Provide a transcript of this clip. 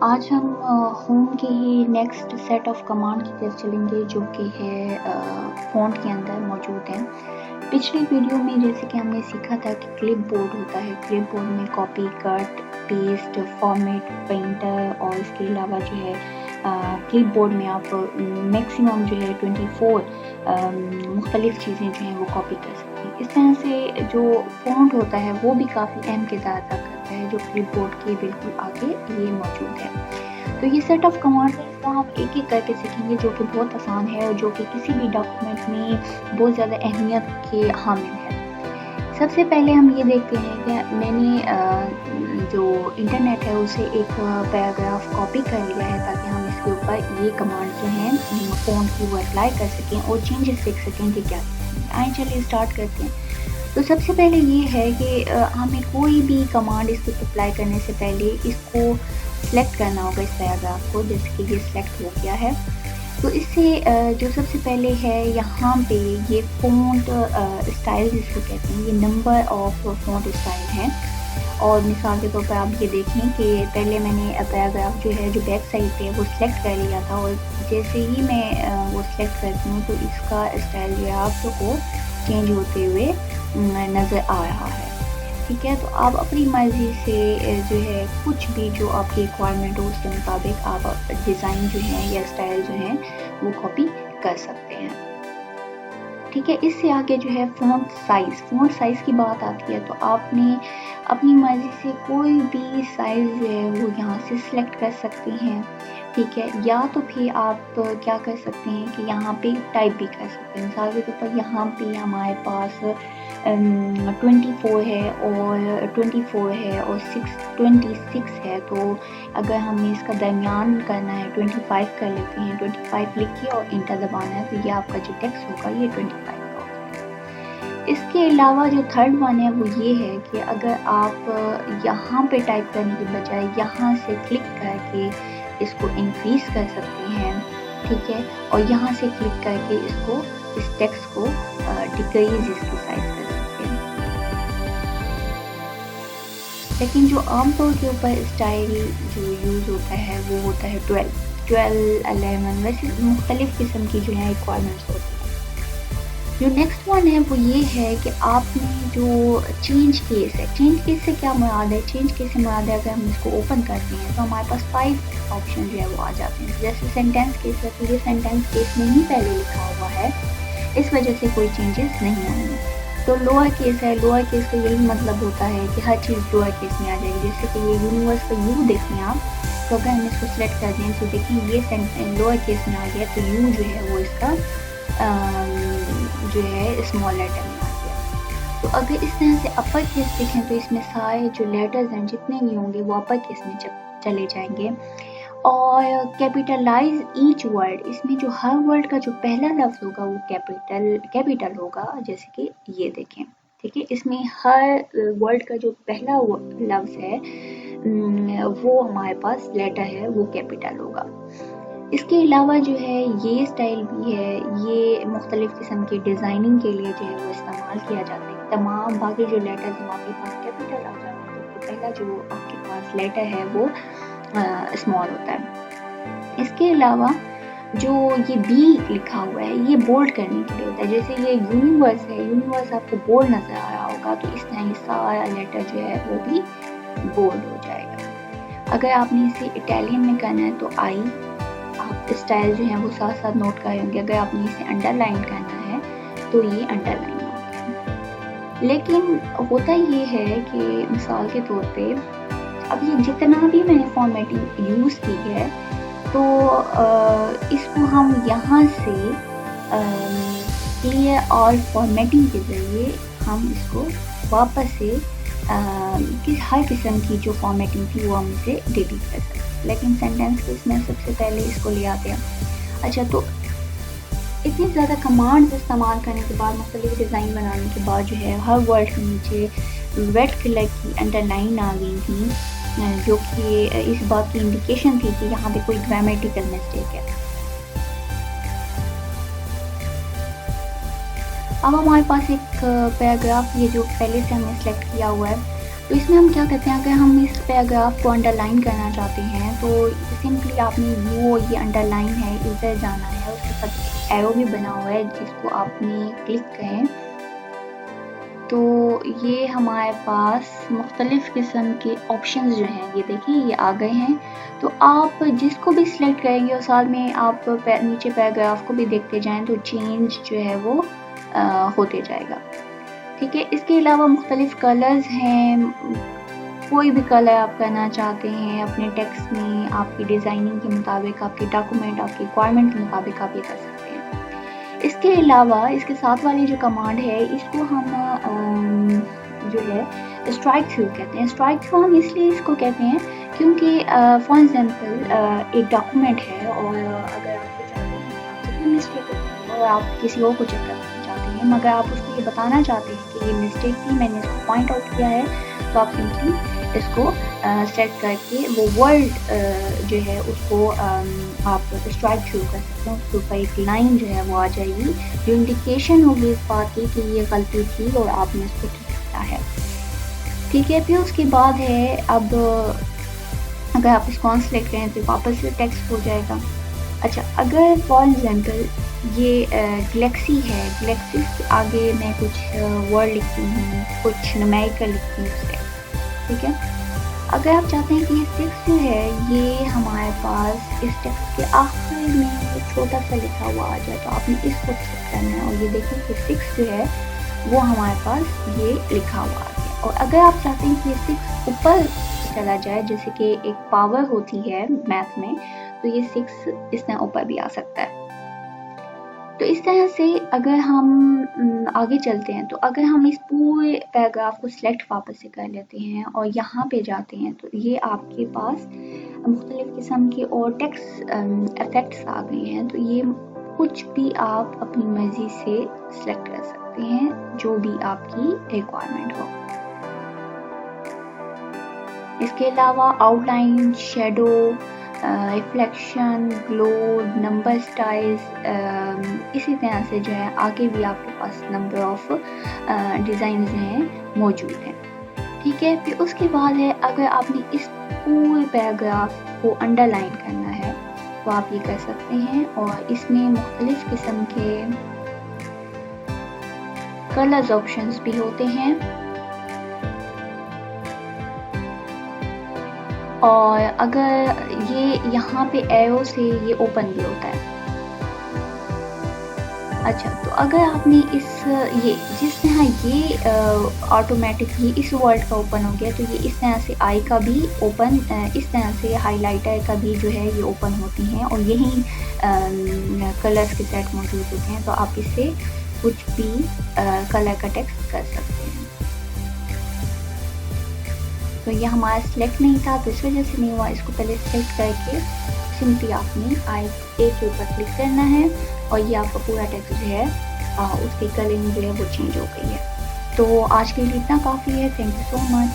आज हम होम के ही नेक्स्ट सेट ऑफ कमांड की तरफ चलेंगे जो कि है फ़ॉन्ट के अंदर मौजूद है। पिछली वीडियो में जैसे कि हमने सीखा था कि क्लिप बोर्ड होता है, क्लिप बोर्ड में copy, cut, paste, format, painter और इसके अलावा जो है क्लिप बोर्ड में आप मैक्सिमम जो है 24 मुख्तलिफ चीज़ें जो हैं वो कॉपी कर सकते हैं। इस तरह से जो फ़ॉन्ट होता है वो भी काफ़ी अहम किरदार अदा करता है जो क्लिप बोर्ड के बिल्कुल आगे ये मौजूद है। तो ये सेट ऑफ कमांड है, इसको आप एक एक करके सीखेंगे जो कि बहुत आसान है और जो कि किसी भी डॉक्यूमेंट में बहुत ज़्यादा अहमियत के हामिल है। सबसे पहले हम ये देखते हैं कि मैंने जो इंटरनेट है उसे एक पैराग्राफ कॉपी कर लिया है ताकि हम इसके ऊपर ये कमांड जो हैं फ़ॉन्ट की वो अप्लाई कर सकें और चेंजेस देख सकें कि क्या। आइए चलिए स्टार्ट करते हैं। तो सबसे पहले ये है कि हमें कोई भी कमांड इसको अप्लाई करने से पहले इसको सिलेक्ट करना होगा, इस पैराग्राफ को। जैसे कि ये सिलेक्ट हो गया है तो इससे जो सबसे पहले है यहाँ पे ये फ़ॉन्ट स्टाइल जिसको कहते हैं, ये नंबर ऑफ फ़ॉन्ट स्टाइल है। और मिसाल के तौर पर आप ये देखें कि पहले मैंने पैराग्राफ जो है जो बैक साइड पे वो सिलेक्ट कर लिया था और जैसे ही मैं वो सिलेक्ट करती हूँ तो इसका स्टाइल जो है आपको चेंज होते हुए नज़र आ रहा है। ठीक है, तो आप अपनी मर्ज़ी से जो है कुछ भी जो आपकी रिक्वायरमेंट हो उसके मुताबिक आप डिज़ाइन जो है या स्टाइल जो है वो कॉपी कर सकते हैं। ठीक है, इससे आगे जो है फ़ॉन्ट साइज़ की बात आती है तो आपने अपनी मर्ज़ी से कोई भी साइज़ जो है वो यहाँ से सिलेक्ट कर सकते हैं। ठीक है, या तो फिर आप क्या कर सकते हैं कि यहाँ पे टाइप भी कर सकते हैं। मिसाल के तौर पर यहाँ पे हमारे पास 24 है और 24 है और 26 है, तो अगर हमें इसका दरमियान करना है 25 कर लेते हैं। 25 लिखिए और इंटर दबाना है तो ये आपका जो टेक्स्ट होगा ये 25 का होगा। इसके अलावा जो थर्ड वन है वो ये है कि अगर आप यहाँ पे टाइप करने के बजाय यहाँ से क्लिक करके इसको इंक्रीज़ कर सकते हैं। ठीक है, और यहाँ से क्लिक करके इसको इस टेक्स्ट को डिक्रीज़ इसकी साइज़ कर सकते हैं। लेकिन जो आमतौर के ऊपर स्टाइल जो यूज़ होता है वो होता है 12, 11, वैसे मुख्तलिफ़ किस्म की जो है रिक्वायरमेंट्स होती हैं। जो नेक्स्ट वन है वो ये है कि आपने जो चेंज केस है, चेंज केस से क्या मुराद है? चेंज केस से मुराद है अगर हम इसको ओपन करते हैं तो हमारे पास 5 ऑप्शन जो है वो आ जाते हैं। जैसे सेंटेंस केस है तो ये सेंटेंस केस में ही पहले लिखा हुआ है, इस वजह से कोई चेंजेस नहीं आएंगे। तो लोअर केस है, लोअर केस का यही मतलब होता है कि हर चीज़ लोअर केस में आ जाएगी। जैसे कि ये यूनिवर्स का यू देखें आप, तो अगर हम इसको सिलेक्ट कर दें तो देखिए ये लोअर केस में आ गया, तो यू जो है वो इसका जो है स्मॉल लेटर में आ गया। तो अगर इस तरह से अपर केस देखें तो इसमें सारे जो लेटर्स हैं जितने भी होंगे वो अपर केस में चले जाएंगे। और कैपिटलाइज ईच वर्ड, इसमें जो हर वर्ड का जो पहला लफ्ज़ होगा वो कैपिटल होगा। जैसे कि ये देखें, ठीक है, इसमें हर वर्ड का जो पहला लफ्ज़ है वो हमारे पास लेटर है वो कैपिटल होगा। इसके अलावा जो है ये स्टाइल भी है, ये मुख्तलिफ़ किस्म की डिज़ाइनिंग के लिए जो है वो इस्तेमाल किया जाता है। तमाम बाकी जो लेटर्स हैं आपके पास कैपिटल आ जाते हैं, तो पहला जो आपके पास लेटर है वो स्मॉल होता है। इसके अलावा जो ये बी लिखा हुआ है ये बोल्ड करने के लिए होता है। जैसे ये यूनिवर्स है, यूनिवर्स आपको बोल्ड नज़र आ रहा होगा तो इस तरह सारा लेटर जो है वो भी बोल्ड हो जाएगा। अगर आपने इसे इटालियन में करना है तो आई, आप स्टाइल जो है वो साथ साथ नोट करेंगे। अगर आपने इसे अंडरलाइन करना है तो ये अंडरलाइन होता है। लेकिन होता ये है कि मिसाल के तौर पे अब ये जितना भी मैंने फॉर्मेटिंग यूज़ की है तो इसको हम यहाँ से क्लियर और फॉर्मेटिंग के ज़रिए हम इसको वापस से हर किस्म की जो फॉर्मेटिंग थी वो हम इसे डिलीट कर सकते हैं। लेकिन सेंटेंस केस में सबसे पहले इसको ले आते हैं। अच्छा, तो इतनी ज़्यादा कमांड्स इस्तेमाल करने के बाद, मुख्तलिफ डिज़ाइन बनाने के बाद जो है हर वर्ड के नीचे रेड कलर की अंडरलाइन आ गई थी, जो कि इस बात की इंडिकेशन थी कि यहाँ पे कोई ग्रामेटिकल मिस्टेक है। अब हमारे पास एक पैराग्राफ ये जो पहले से हमने सेलेक्ट किया हुआ है तो इसमें हम क्या करते हैं, अगर हम इस पैराग्राफ को अंडरलाइन करना चाहते हैं तो सिंपली आपने वो ये अंडरलाइन है इधर जाना है, उसके साथ एरो भी बना हुआ है जिसको आपने क्लिक करें तो ये हमारे पास मुख्तलिफ़ किस्म के ऑप्शंस जो हैं ये देखिए ये आ गए हैं। तो आप जिसको भी सिलेक्ट करेंगे और साथ में आप नीचे पैराग्राफ को भी देखते जाएं तो चेंज जो है वो होते जाएगा। ठीक है, इसके अलावा मुख्तलिफ़ कलर्स हैं, कोई भी कलर आप करना चाहते हैं अपने टेक्स्ट में आपकी डिज़ाइनिंग के मुताबिक, आपके डॉक्यूमेंट, आपकी रिक्वायरमेंट के मुताबिक आप ये कर सकते हैं। इसके अलावा इसके साथ वाली जो कमांड है इसको हम जो है स्ट्राइक थ्रू कहते हैं। स्ट्राइक थ्रू हम इसलिए इसको कहते हैं क्योंकि फॉर एग्जांपल एक डॉक्यूमेंट है और अगर आपको चाहते हैं आपसे कोई मिस्टेक और आप किसी और को चेक करना चाहते हैं मगर आप उसको ये बताना चाहते हैं कि ये मिस्टेक थी, मैंने इसको पॉइंट आउट किया है, तो आप सिंपली इसको सेट करके वो वर्ड जो है उसको आप स्ट्राइक थ्रू कर सकते हैं। उसके ऊपर एक लाइन जो है वो आ जाएगी जो इंडिकेशन होगी इस बात की कि ये गलती थी और आपने इसको ठीक किया है। ठीक है, फिर उसके बाद है अब अगर आप इसको अनसेलेक्ट करें तो वापस से टेक्स्ट हो जाएगा। अच्छा, अगर फॉर एग्जांपल ये गैलेक्सी है, गैलेक्सी के आगे मैं कुछ वर्ड लिखती हूँ, कुछ न्यूमेरिकल लिखती हूँ उस टेक्स्ट, ठीक है। अगर आप चाहते हैं कि ये टेक्स्ट जो है ये हमारे पास इस टेक्स्ट के आखिर में छोटा सा लिखा हुआ आ जाए तो आपने इसको सेलेक्ट करना है और ये देखिए कि 6 जो है वो हमारे पास ये लिखा हुआ आ गया। और अगर आप चाहते हैं कि ये 6 ऊपर चला जाए, जैसे कि एक पावर होती है मैथ में, तो ये 6 इस तरह ऊपर भी आ सकता है। तो इस तरह से अगर हम आगे चलते हैं तो अगर हम इस पूरे पैराग्राफ को सिलेक्ट वापस से कर लेते हैं और यहाँ पे जाते हैं तो ये आपके पास मुख्तलिफ़ किस्म के और टेक्स्ट इफेक्ट्स आ गए हैं। तो ये कुछ भी आप अपनी मर्जी से सिलेक्ट कर सकते हैं जो भी आपकी रिक्वायरमेंट हो। इसके अलावा outline, shadow, reflection, glow, number styles, इसी तरह से जो है आगे भी आपके पास नंबर ऑफ डिज़ाइन जो हैं मौजूद हैं। ठीक है, फिर उसके बाद है अगर आपने इस पूरे पैराग्राफ को अंडरलाइन करना है तो आप ये कर सकते हैं और इसमें मुख्तलिफ़ किस्म के कलर्स ऑप्शंस भी होते हैं और अगर ये यहाँ पे एरो से ये ओपन भी होता है। अच्छा, तो अगर आपने ये जिस तरह ये ऑटोमेटिकली इस वर्ड का ओपन हो गया तो ये इस तरह से आई का भी ओपन, इस तरह से हाइलाइटर का भी जो है ये ओपन होती हैं और यही कलर्स के सेट मौजूद होते हैं। तो आप इससे कुछ भी कलर का टेक्स्ट कर सकते हैं। तो ये हमारा सिलेक्ट नहीं था तो इस वजह से नहीं हुआ, इसको पहले सिलेक्ट करके सिंपली आपने आई ए के ऊपर क्लिक करना है और ये आपका पूरा टेक्स्ट जो है उसकी कलरिंग जो है वो चेंज हो गई है। तो आज के लिए इतना काफ़ी है। Thank you so much.